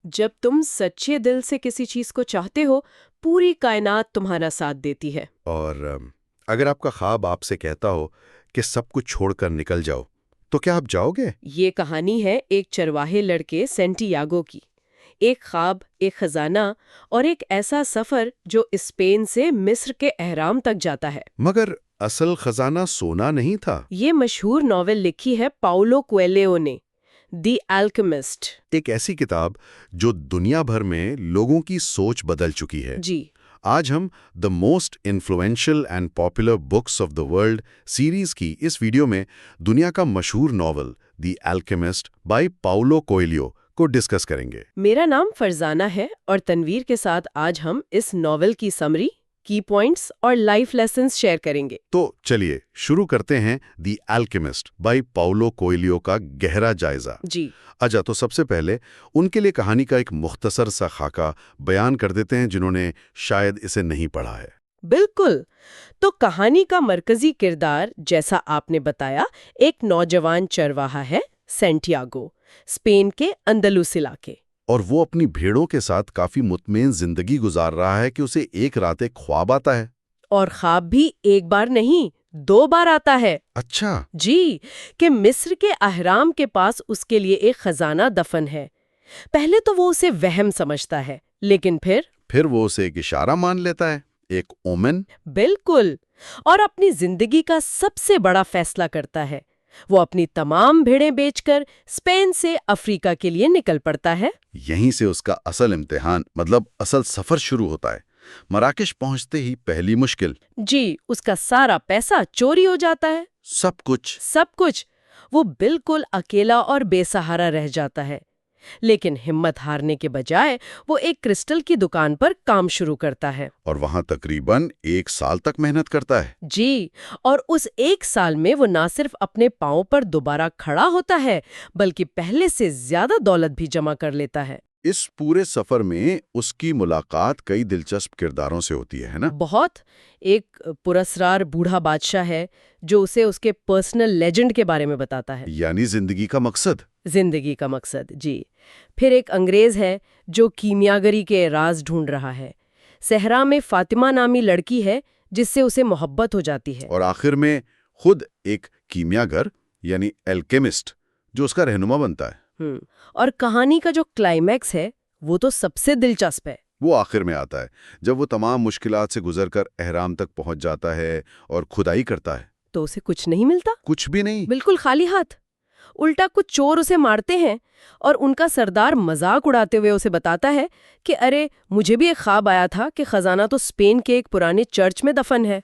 جب تم سچے دل سے کسی چیز کو چاہتے ہو، پوری کائنات تمہارا ساتھ دیتی ہے۔ اور اگر آپ کا خواب آپ سے کہتا ہو کہ سب کچھ چھوڑ کر نکل جاؤ، تو کیا آپ جاؤ گے؟ یہ کہانی ہے ایک چرواہے لڑکے سینٹیاگو کی۔ ایک خواب، ایک خزانہ اور ایک ایسا سفر جو اسپین سے مصر کے اہرام تک جاتا ہے۔ مگر اصل خزانہ سونا نہیں تھا۔ یہ مشہور ناول لکھی ہے پاؤلو کویلیو نے، دی الکیمسٹ۔ ایک ایسی کتاب جو دنیا بھر میں لوگوں کی سوچ بدل چکی ہے۔ جی، آج ہم the most influential and popular books of the world series کی اس ویڈیو میں دنیا کا مشہور novel the alchemist by Paulo کویلیو کو ڈسکس کریں گے۔ میرا نام فرزانہ ہے اور تنویر کے ساتھ آج ہم اس ناول کی سمری، کی پوائنٹس اور لائف لیسنز شیئر کریں گے۔ تو چلیے شروع کرتے ہیں دی الکیمسٹ بائی پاؤلو کویلیو کا گہرا جائزہ۔ جی، اچھا، تو سب سے پہلے ان کے لیے کہانی کا ایک مختصر سا خاکہ بیان کر دیتے ہیں جنہوں نے شاید اسے نہیں پڑھا ہے۔ بالکل۔ تو کہانی کا مرکزی کردار، جیسا آپ نے بتایا، ایک نوجوان چرواہا ہے، سینٹیاگو، اسپین کے اندلس علاقے۔ اور وہ اپنی بھیڑوں کے ساتھ کافی مطمئن زندگی گزار رہا ہے کہ اسے ایک رات ایک خواب آتا ہے۔ اور خواب بھی ایک بار نہیں، 2 بار آتا ہے۔ اچھا۔ جی، کہ مصر کے اہرام کے پاس اس کے لیے ایک خزانہ دفن ہے۔ پہلے تو وہ اسے وہم سمجھتا ہے، لیکن پھر وہ اسے ایک اشارہ مان لیتا ہے، ایک اومن۔ بالکل، اور اپنی زندگی کا سب سے بڑا فیصلہ کرتا ہے۔ وہ اپنی تمام بھیڑیں بیچ کر اسپین سے افریقہ کے لیے نکل پڑتا ہے۔ یہیں سے اس کا اصل امتحان، مطلب اصل سفر شروع ہوتا ہے۔ مراکش پہنچتے ہی پہلی مشکل۔ جی، اس کا سارا پیسہ چوری ہو جاتا ہے۔ سب کچھ۔ وہ بالکل اکیلا اور بے سہارا رہ جاتا ہے، لیکن ہمت ہارنے کے بجائے وہ ایک کرسٹل کی دکان پر کام شروع کرتا ہے۔ اور وہاں تقریباً 1 سال تک محنت کرتا ہے۔ جی، اور اس 1 سال میں وہ نہ صرف اپنے پاؤں پر دوبارہ کھڑا ہوتا ہے، بلکہ پہلے سے زیادہ دولت بھی جمع کر لیتا ہے۔ اس پورے سفر میں اس کی ملاقات کئی دلچسپ کرداروں سے ہوتی ہے نا؟ بہت۔ ایک پراسرار بوڑھا بادشاہ ہے جو اسے اس کے پرسنل لیجنڈ کے بارے میں بتاتا ہے، یعنی زندگی کا مقصد۔ جی۔ پھر ایک انگریز ہے جو کیمیاگری کے راز ڈھونڈ رہا ہے۔ صحرا میں فاطمہ نامی لڑکی ہے جس سے اسے محبت ہو جاتی ہے۔ اور آخر میں خود ایک کیمیاگر یعنی الکیمسٹ جو اس کا رہنما بنتا ہے۔ اور کہانی کا جو کلائمیکس ہے وہ تو سب سے دلچسپ ہے۔ وہ آخر میں آتا ہے جب وہ تمام مشکلات سے گزر کر اہرام تک پہنچ جاتا ہے اور کھدائی کرتا ہے۔ تو اسے کچھ نہیں ملتا، کچھ بھی نہیں، بالکل خالی ہاتھ۔ الٹا کچھ چور اسے مارتے ہیں اور ان کا سردار مذاق اڑاتے ہوئے اسے بتاتا ہے کہ ارے مجھے بھی ایک خواب آیا تھا کہ خزانہ تو اسپین کے ایک پرانے چرچ میں دفن ہے۔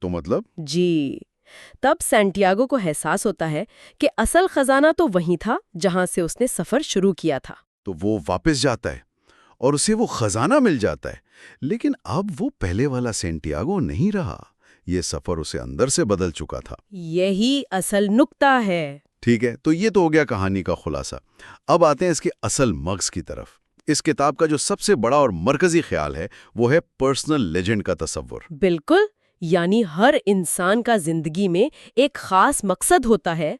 تو مطلب؟ جی، تب سینٹیاگو کو احساس ہوتا ہے کہ اصل خزانہ تو وہیں تھا جہاں سے اس نے سفر شروع کیا تھا۔ تو وہ واپس جاتا ہے اور اسے وہ خزانہ مل جاتا ہے، لیکن اب وہ پہلے والا سینٹیاگو نہیں رہا۔ یہ سفر اسے اندر سے بدل چکا تھا۔ یہی اصل نکتہ ہے۔ ٹھیک ہے، تو یہ تو ہو گیا کہانی کا خلاصہ۔ اب آتے ہیں اس کے اصل مغز کی طرف۔ اس کتاب کا جو سب سے بڑا اور مرکزی خیال ہے وہ ہے پرسنل لیجنڈ کا تصور۔ بالکل، یعنی ہر انسان کا زندگی میں ایک خاص مقصد ہوتا ہے۔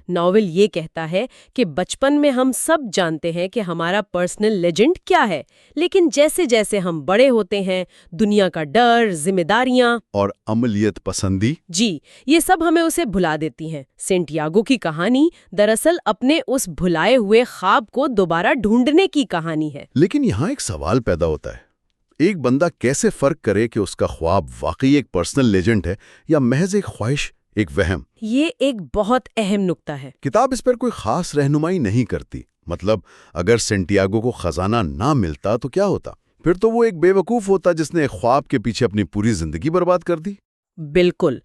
ناول یہ کہتا ہے کہ بچپن میں ہم سب جانتے ہیں کہ ہمارا پرسنل لیجنڈ کیا ہے، لیکن جیسے جیسے ہم بڑے ہوتے ہیں، دنیا کا ڈر، ذمہ داریاں اور عملیت پسندی، جی، یہ سب ہمیں اسے بھلا دیتی ہیں۔ سینٹیاگو کی کہانی دراصل اپنے اس بھلائے ہوئے خواب کو دوبارہ ڈھونڈنے کی کہانی ہے۔ لیکن یہاں ایک سوال پیدا ہوتا ہے، ایک بندہ کیسے فرق کرے کہ اس کا خواب واقعی ایک پرسنل لیجنڈ ہے یا محض ایک خواہش، ایک وہم؟ یہ ایک بہت اہم نکتہ ہے۔ کتاب اس پر کوئی خاص رہنمائی نہیں کرتی۔ مطلب اگر سینٹیاگو کو خزانہ نہ ملتا تو کیا ہوتا؟ پھر تو وہ ایک بے وقوف ہوتا جس نے ایک خواب کے پیچھے اپنی پوری زندگی برباد کر دی۔ بالکل،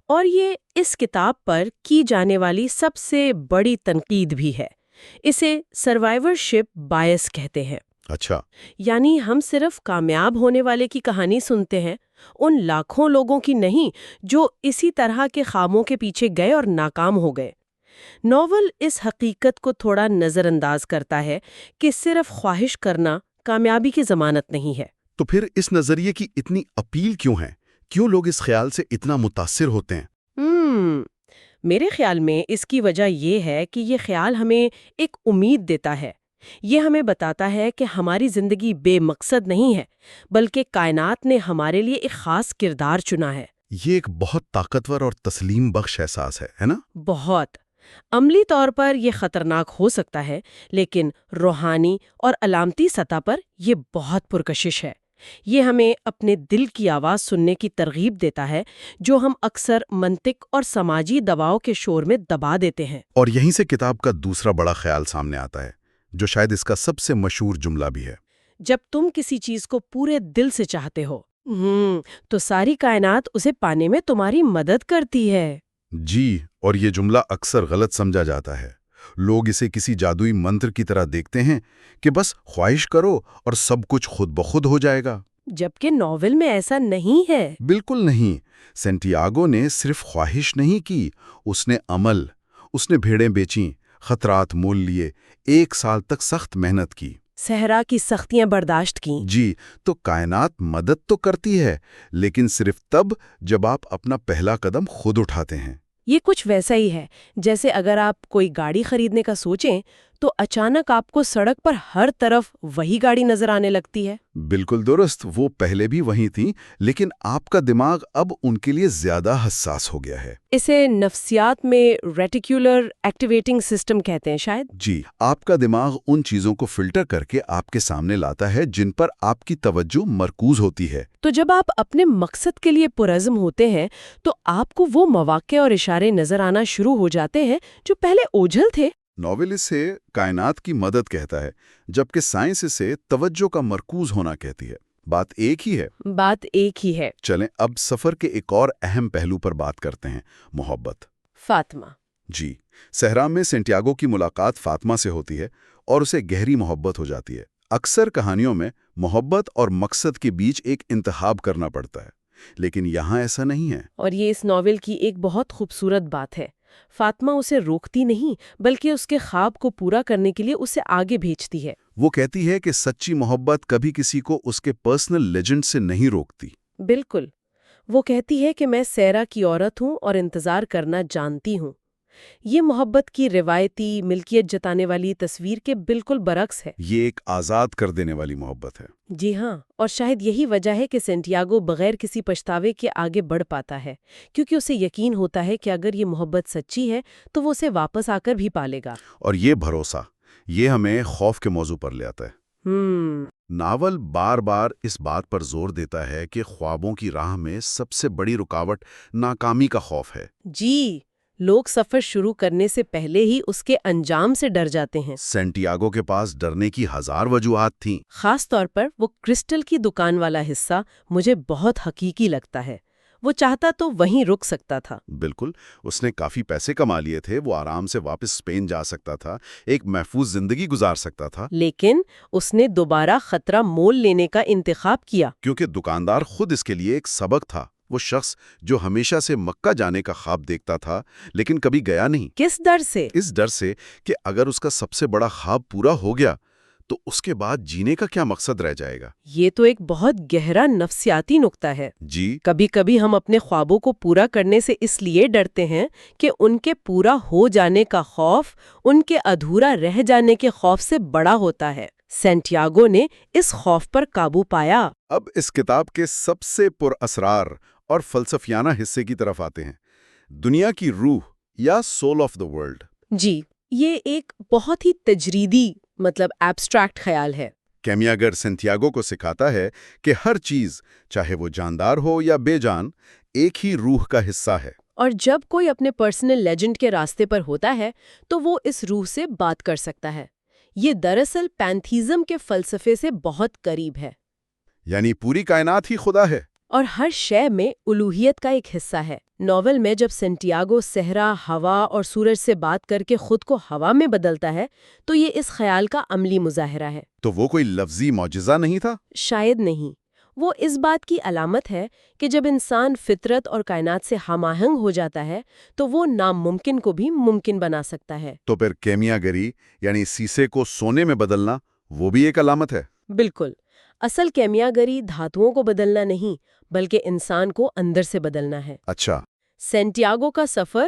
اور یہ اس کتاب پر کی جانے والی سب سے بڑی تنقید بھی ہے۔ اسے سروائیورشپ بائس کہتے ہیں۔ اچھا، یعنی ہم صرف کامیاب ہونے والے کی کہانی سنتے ہیں، ان لاکھوں لوگوں کی نہیں جو اسی طرح کے خوابوں کے پیچھے گئے اور ناکام ہو گئے۔ ناول اس حقیقت کو تھوڑا نظر انداز کرتا ہے کہ صرف خواہش کرنا کامیابی کی ضمانت نہیں ہے۔ تو پھر اس نظریے کی اتنی اپیل کیوں ہے؟ کیوں لوگ اس خیال سے اتنا متاثر ہوتے ہیں؟ میرے خیال میں اس کی وجہ یہ ہے کہ یہ خیال ہمیں ایک امید دیتا ہے یہ ہمیں بتاتا ہے کہ ہماری زندگی بے مقصد نہیں ہے، بلکہ کائنات نے ہمارے لیے ایک خاص کردار چنا ہے۔ یہ ایک بہت طاقتور اور تسلیم بخش احساس ہے نا؟ بہت۔ عملی طور پر یہ خطرناک ہو سکتا ہے، لیکن روحانی اور علامتی سطح پر یہ بہت پرکشش ہے۔ یہ ہمیں اپنے دل کی آواز سننے کی ترغیب دیتا ہے، جو ہم اکثر منطق اور سماجی دباؤ کے شور میں دبا دیتے ہیں۔ اور یہیں سے کتاب کا دوسرا بڑا خیال سامنے آتا ہے، جو شاید اس کا سب سے مشہور جملہ بھی ہے۔ جب تم کسی چیز کو پورے دل سے چاہتے ہو تو ساری کائنات اسے پانے میں تمہاری مدد کرتی ہے۔ جی، اور یہ جملہ اکثر غلط سمجھا جاتا ہے۔ لوگ اسے کسی جادوئی منتر کی طرح دیکھتے ہیں کہ بس خواہش کرو اور سب کچھ خود بخود ہو جائے گا۔ جبکہ ناول میں ایسا نہیں ہے۔ بالکل نہیں۔ سینٹیاگو نے صرف خواہش نہیں کی، اس نے عمل، اس نے بھیڑیں بیچیں، خطرات مول لیے، 1 سال تک سخت محنت کی۔ صحرا کی سختیاں برداشت کیں۔ جی، تو کائنات مدد تو کرتی ہے، لیکن صرف تب جب آپ اپنا پہلا قدم خود اٹھاتے ہیں۔ یہ کچھ ویسا ہی ہے جیسے اگر آپ کوئی گاڑی خریدنے کا سوچیں تو اچانک آپ کو سڑک پر ہر طرف وہی گاڑی نظر آنے لگتی ہے۔ بالکل درست، وہ پہلے بھی وہیں تھیں، لیکن آپ کا دماغ اب ان کے لیے زیادہ حساس ہو گیا ہے۔ اسے نفسیات میں ریٹیکولر ایکٹیویٹنگ سسٹم کہتے ہیں شاید۔ جی، آپ کا دماغ ان چیزوں کو فلٹر کر کے آپ کے سامنے لاتا ہے جن پر آپ کی توجہ مرکوز ہوتی ہے۔ تو جب آپ اپنے مقصد کے لیے پرعزم ہوتے ہیں تو آپ کو وہ مواقع اور اشارے نظر آنا شروع ہو جاتے ہیں جو پہلے اوجھل تھے۔ ناول اسے کائنات کی مدد کہتا ہے، جبکہ سائنس اسے توجہ کا مرکوز ہونا کہتی ہے۔ بات ایک ہی ہے۔ بات ایک ہی ہے۔ چلیں اب سفر کے ایک اور اہم پہلو پر بات کرتے ہیں، محبت۔ فاطمہ۔ جی، صحرا میں سینٹیاگو کی ملاقات فاطمہ سے ہوتی ہے اور اسے گہری محبت ہو جاتی ہے۔ اکثر کہانیوں میں محبت اور مقصد کے بیچ ایک انتخاب کرنا پڑتا ہے، لیکن یہاں ایسا نہیں ہے۔ اور یہ اس ناول کی ایک بہت خوبصورت بات ہے۔ فاطمہ اسے روکتی نہیں بلکہ اس کے خواب کو پورا کرنے کے لیے اسے آگے بھیجتی ہے۔ وہ کہتی ہے کہ سچی محبت کبھی کسی کو اس کے پرسنل لیجنڈ سے نہیں روکتی۔ بالکل۔ وہ کہتی ہے کہ میں صحرا کی عورت ہوں اور انتظار کرنا جانتی ہوں۔ یہ محبت کی روایتی ملکیت جتانے والی تصویر کے بالکل برعکس ہے۔ یہ ایک آزاد کر دینے والی محبت ہے۔ جی ہاں، اور شاید یہی وجہ ہے کہ سینٹیاگو بغیر کسی پچھتاوے کے آگے بڑھ پاتا ہے، کیونکہ اسے یقین ہوتا ہے کہ اگر یہ محبت سچی ہے تو وہ اسے واپس آ کر بھی پالے گا۔ اور یہ بھروسہ، یہ ہمیں خوف کے موضوع پر لے آتا ہے۔ ناول بار بار اس بات پر زور دیتا ہے کہ خوابوں کی راہ میں سب سے بڑی رکاوٹ ناکامی کا خوف ہے۔ جی، لوگ سفر شروع کرنے سے پہلے ہی اس کے انجام سے ڈر جاتے ہیں۔ سینٹیاگو کے پاس ڈرنے کی 1000 وجوہات تھیں۔ خاص طور پر وہ کرسٹل کی دکان والا حصہ مجھے بہت حقیقی لگتا ہے۔ وہ چاہتا تو وہیں رک سکتا تھا۔ بالکل، اس نے کافی پیسے کما لیے تھے، وہ آرام سے واپس اسپین جا سکتا تھا، ایک محفوظ زندگی گزار سکتا تھا۔ لیکن اس نے دوبارہ خطرہ مول لینے کا انتخاب کیا۔ کیونکہ دکاندار خود اس کے لیے ایک سبق تھا۔ وہ شخص جو ہمیشہ سے مکہ جانے کا خواب دیکھتا تھا لیکن کبھی گیا نہیں۔ کس ڈر سے؟ اس ڈر سے کہ اگر اس کا سب سے بڑا خواب پورا ہو گیا تو اس کے بعد جینے کا کیا مقصد رہ جائے گا۔ یہ تو ایک بہت گہرا نفسیاتی نقطہ ہے۔ جی، کبھی کبھی ہم اپنے خوابوں کو پورا کرنے سے اس لیے ڈرتے ہیں کہ ان کے پورا ہو جانے کا خوف ان کے ادھورا رہ جانے کے خوف سے بڑا ہوتا ہے۔ سینٹیاگو نے اس خوف پر قابو پایا۔ اب اس کتاب کے سب سے پر اسرار اور فلسفیانہ حصے کی طرف آتے ہیں، دنیا کی روح یا سول آف دا ورلڈ۔ جی، یہ ایک بہت ہی تجریدی ایبسٹریکٹ خیال ہے۔ کیمیاگر سینٹیاگو کو سکھاتا ہے کہ ہر چیز، چاہے وہ جاندار ہو یا بے جان، ایک ہی روح کا حصہ ہے۔ اور جب کوئی اپنے پرسنل لیجنڈ کے راستے پر ہوتا ہے تو وہ اس روح سے بات کر سکتا ہے۔ یہ دراصل پینتھیزم کے فلسفے سے بہت قریب ہے۔ یعنی پوری کائنات ہی خدا ہے۔ اور ہر شے میں الوہیت کا ایک حصہ ہے۔ ناول میں جب سینٹیاگو صحرا، ہوا اور سورج سے بات کر کے خود کو ہوا میں بدلتا ہے تو یہ اس خیال کا عملی مظاہرہ ہے۔ تو وہ کوئی لفظی معجزہ نہیں تھا؟ شاید نہیں، وہ اس بات کی علامت ہے کہ جب انسان فطرت اور کائنات سے ہم آہنگ ہو جاتا ہے تو وہ ناممکن کو بھی ممکن بنا سکتا ہے۔ تو پھر کیمیاگری یعنی سیسے کو سونے میں بدلنا وہ بھی ایک علامت ہے؟ بالکل۔ اصل کیمیاگری دھاتوں کو بدلنا نہیں بلکہ انسان کو اندر سے بدلنا ہے۔ اچھا۔ سینٹیاگو کا سفر